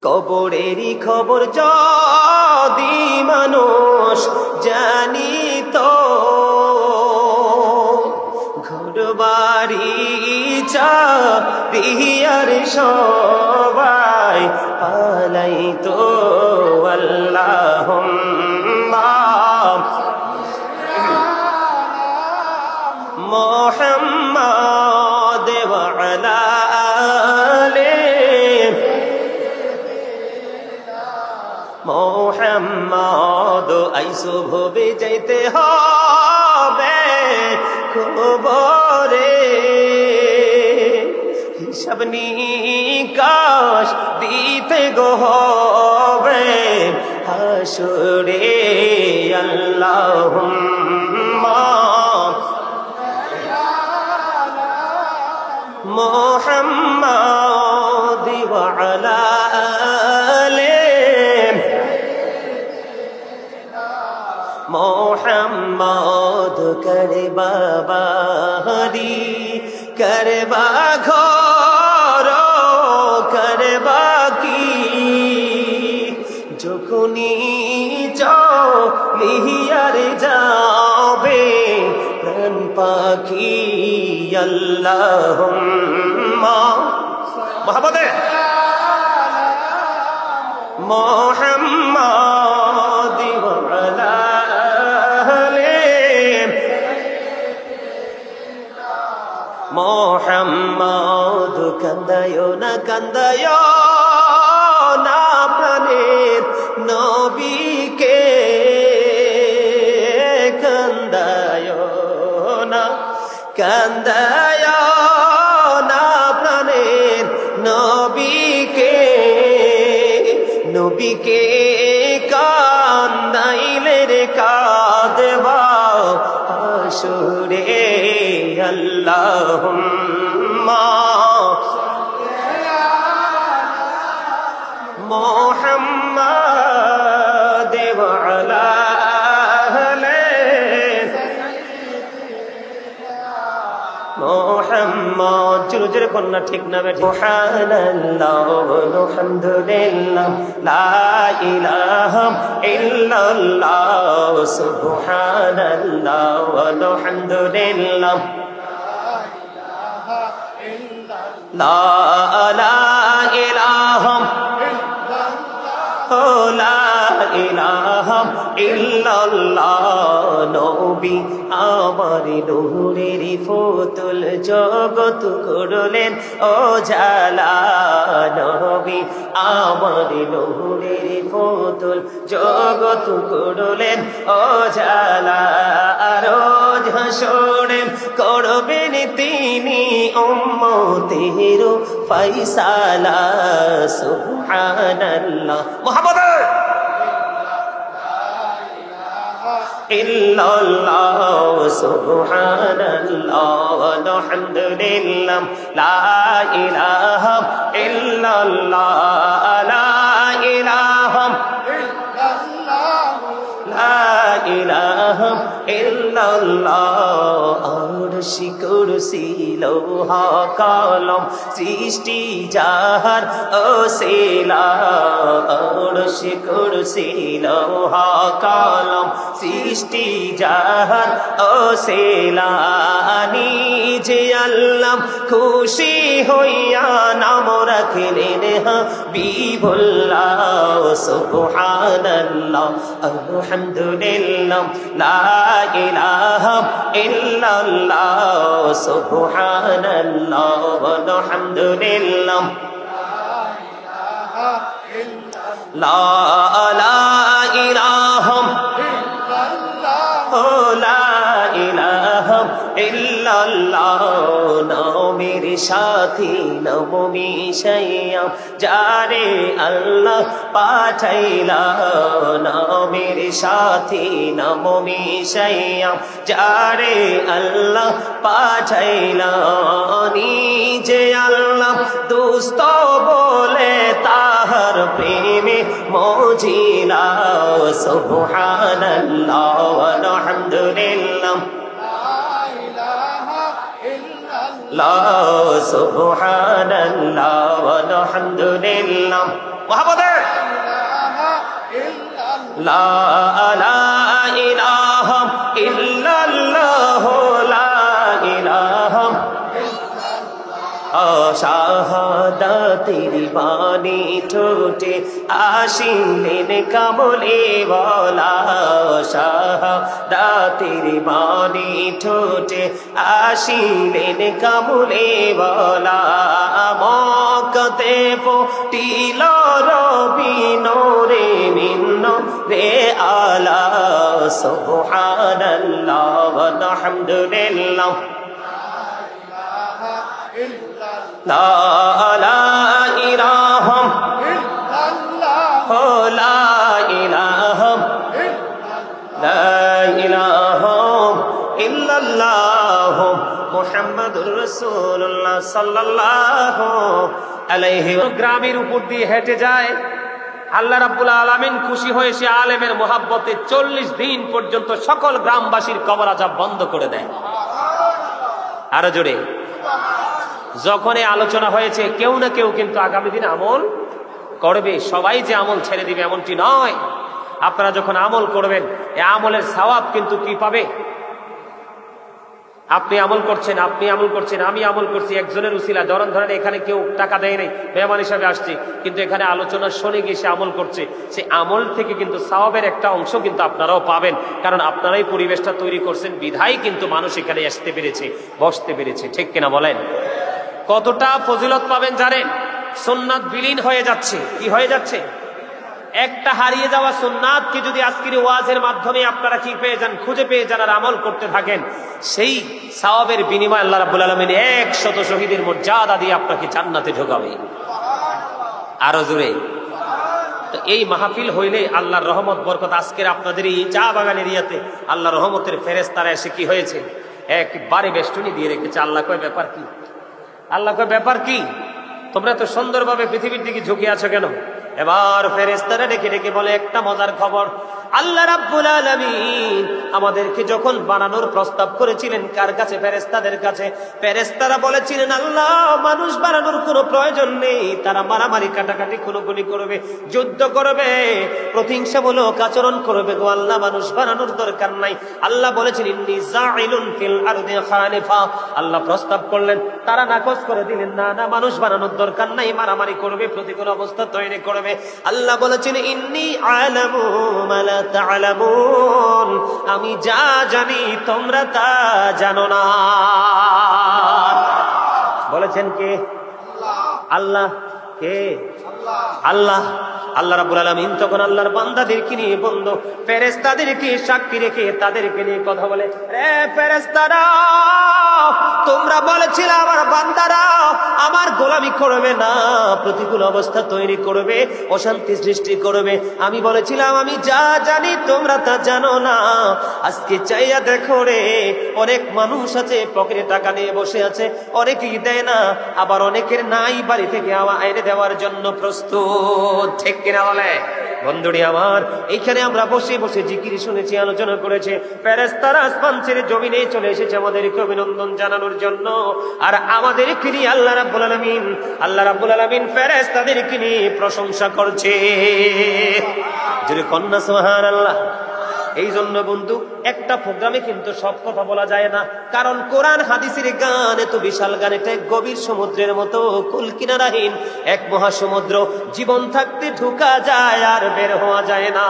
কবরেরই খবর যদি মানুষ জানিত, ঘরবাড়ি চারিয়ার সবাই পালাইতো আল্লাহুম্মা মুহাম্মাদ ওয়া আলা মোহাম্মদ আইসো ভবে যাইতে হবে কবরে, হিসাব নিকাশ দিতে গো হবে হাসরে। আল্লাহুম্মা মুহাম্মাদ ওয়া আলা মোহাম্মদ করবা বাড়ি করবা ঘর করবা কি, যখনই চলিয়ার যাবে প্রাণ পাখি। আল্লাহুম্মা মুহাম্মাদে মুহাম্মাদ ওয়া আলা মোহাম্মদ কান্দায় না কান্দায় না প্রাণের নবীকে, কান্দায় না কান্দায় না প্রাণের নবীকে, নবীকে কান্দাইলে রে কাঁদবা হাসরে। আল্লাহুম্মা মুহাম্মাদ ওয়া আলা মুহাম্মদ। জোরে জোরে কন্যা ঠিক না বেঠিক? সুবহানাল্লাহ আলহামদুলিল্লাহ লা ইলাহা ইল্লাল্লাহ, সুবহানাল্লাহ আলহামদুলিল্লাহ লা ইলাহা লা ইলাহা ইল্লাল্লাহ। নবী আমার নূরের ফুতুল জগৎ করলেন ও জালা, নবী আমার নূরের ফুতুল জগৎ করলেন ও জালা। রোজ হাসরে করবেন তিনি উম্মতের ফয়সালা। সুবহানাল্লাহ মুহাম্মদ ইল্লাল্লাহ, সুবহানাল্লাহ আলহামদুলিল্লাহ লা ইলাহা ইল্লাল্লাহ লা ইলাহা লা ইলাহা ইল্লাল্লাহ। আরশি কুরসি লৌহা কলম সৃষ্টি যাহার ওসিলা, আরশি কুরসি লৌহা কলম সৃষ্টি যাহার ওসিলা। নিজে আল্লাহ খুশি হইয়া নাম রাখলেন হাবিবুল্লাহ। সুবহানাল্লাহ আলহামদুলিল্লাহ লা ইলাহা ইল্লাল্লাহ, সুবহানাল্লাহ আলহামদুলিল্লাহ লা ইলাহা লা ইলাহা ইল্লাল্লাহ। নামের সাথী নবী সাইয়াম যারে আল্লাহ পাঠাইলা, নামের সাথী নবী সাইয়াম যারে আল্লাহ পাঠাইলা। নিজে আল্লাহ দুস্ত বলে তাহার প্রেমে মজিলা। সুবহানাল্লাহ আলহামদুলিল্লাহ লা সুবহানাল্লাহ ওয়ালহামদুলিল্লাহ মহাপদে লা ইলাহা ইল্লাল্লাহ লা ইলাহা শাহাদাতের বাণী ঠোঁটে আসিলেন কামলে ওয়ালা শাহাদাতের বাণী ঠোঁটে আসিলেন কামলে ওয়ালা মক্কাতে ফুটিল রবি নূরে মিন্ন রে আলা সুবহানাল্লাহ ওয়ালহামদুলিল্লাহ লা ইলাহা ইল্লাল্লাহ লা ইলাহা ইল্লাল্লাহ মুহাম্মাদুর রাসূলুল্লাহ সাল্লাল্লাহু আলাইহি গ্রামের উপর দিয়ে হেঁটে যায় আল্লাহ রাব্বুল আলামিন খুশি হয়ে সে আলেমের মোহাব্বতে 40 দিন পর্যন্ত সকল গ্রামবাসীর কবর আযাব বন্ধ করে দেয়। আরো জোরে যখন এই আলোচনা হয়েছে কেউ না কেউ কিন্তু আগামী দিন আমল করবে, সবাই যে আমল ছেড়ে দিবে এমনটি নয়। আপনারা যখন আমল করবেন এই আমলের সওয়াব কিন্তু কি পাবে? আপনি আমল করছেন, আপনি আমল করছেন, আমি আমল করছি, একজনের উসিলা ধরেন এখানে কেউ টাকা দেয় নাই, মেহমান হিসাবে আসছে, কিন্তু এখানে আলোচনা শুনে গিয়ে সে আমল করছে, সে আমল থেকে কিন্তু সওয়াবের একটা অংশ কিন্তু আপনারাও পাবেন, কারণ আপনারাই পরিবেশটা তৈরি করছেন, বিধায় কিন্তু মানুষ এখানে আসতে পেরেছে, বসতে পেরেছে। ঠিক কিনা বলেন? কতটা ফজিলত পাবেন জানেন? সুন্নাত বিলীন হয়ে যাচ্ছে। কি হয়ে যাচ্ছে? একটা হারিয়ে যাওয়া সুন্নাতকে যদি আজকের ওয়াজের মাধ্যমে আপনারা কি পেয়ে যান, খুঁজে পেয়ে যান আর আমল করতে থাকেন, সেই সওয়াবের বিনিময়ে আল্লাহ রাব্বুল আলামিন 100 শহীদের মর্যাদা দিয়ে আপনাকে জান্নাতে ঢোকাবে। আরো জোরে। তো এই মাহফিল হইলে আল্লাহর রহমত বরকত, আজকের আপনাদের এই চা বাগান এরিয়াতে আল্লাহর রহমতের ফেরেশতারা এসে কি হয়েছে, একবারে বেষ্টনী দিয়ে রেখেছে। আল্লাহ কয় ব্যাপার কি? আল্লাহ কয় ব্যাপার কি? তোমরা তো সুন্দরভাবে পৃথিবীর দিকে ঝুঁকে আছো কেন? এবার ফেরেশতারা ডেকে ডেকে বলে একটা মজার খবর, আল্লাহ রাব্বুল আলামিন আমাদেরকে যখন বানানোর প্রস্তাব করেছিলেন, কার কাছে? ফেরেশতাদের কাছে। ফেরেশতারা বলেছিলেন আল্লাহ মানুষ বানানোর কোনো প্রয়োজন নেই, তারা মারামারি কাটাকাটি খুনোখুনি করবে, যুদ্ধ করবে, প্রতিহিংসামূলক আচরণ করবে গো আল্লাহ, মানুষ বানানোর দরকার নাই। আল্লাহ বলেছেন ইন্নী জাইলুন ফিল আরদি খালিফা। আল্লাহ প্রস্তাব করলেন, তারা নাকচ করে দিলেন, না না মানুষ বানানোর দরকার নাই, মারামারি করবে, প্রতিকূল অবস্থা তৈরি করবে। আল্লাহ বলেছেন ইন্নী আ'লামু মা লা তা'লামুন, আমি যা জানি তোমরা তা জানো না। বলেছেন কে? আল্লাহ। কে? আল্লাহ। আল্লাহ রাব্বুল আলামিন তখন আল্লাহর বান্দাদেরকে নিয়ে বন্ধু ফেরেশতাদেরকে সাক্ষী রেখে তাদেরকে নিয়ে কথা বলে, রে ফেরেশতারা তোমরা বলেছিলে আমার বান্দারা আমার গোলামি করবে না, প্রতিকূল অবস্থা তৈরি করবে, অশান্তি সৃষ্টি করবে। আমি বলেছিলাম আমি যা জানি তোমরা তা জানো না। আজকে চাইয়া দেখো রে, অনেক মানুষ আছে পকেটে টাকা নিয়ে বসে আছে, অনেকেই দেয় না, আবার অনেকের নাই, বাড়ি থেকে আইনে দেওয়ার জন্য প্রস্তুত। ঠিক কিনা বলে? বন্ধুরি আমার, এইখানে আমরা বসে বসে জিকির শুনেছি, আলোচনা করেছে, ফেরেশতারা আসমান ছেড়ে জমিনে চলে এসেছে আমাদেরকে অভিনন্দন জানানোর জন্য। আর আমাদেরকে নিয়ে আল্লাহ রাব্বুল আলামিন ফেরেশতাদেরকে নিয়ে প্রশংসা করছে। যদি কন্যা সুবহানাল্লাহ। এই জন্য বন্ধু একটা প্রোগ্রামে কিন্তু সব কথা বলা যায় না, কারণ কোরআন হাদিসের গান এত বিশাল গান, এটা গভীর সমুদ্রের মতো কুল কিনারাহীন এক মহাসমুদ্র, জীবন থাকতে ঢোকা যায় আর বের হওয়া যায় না।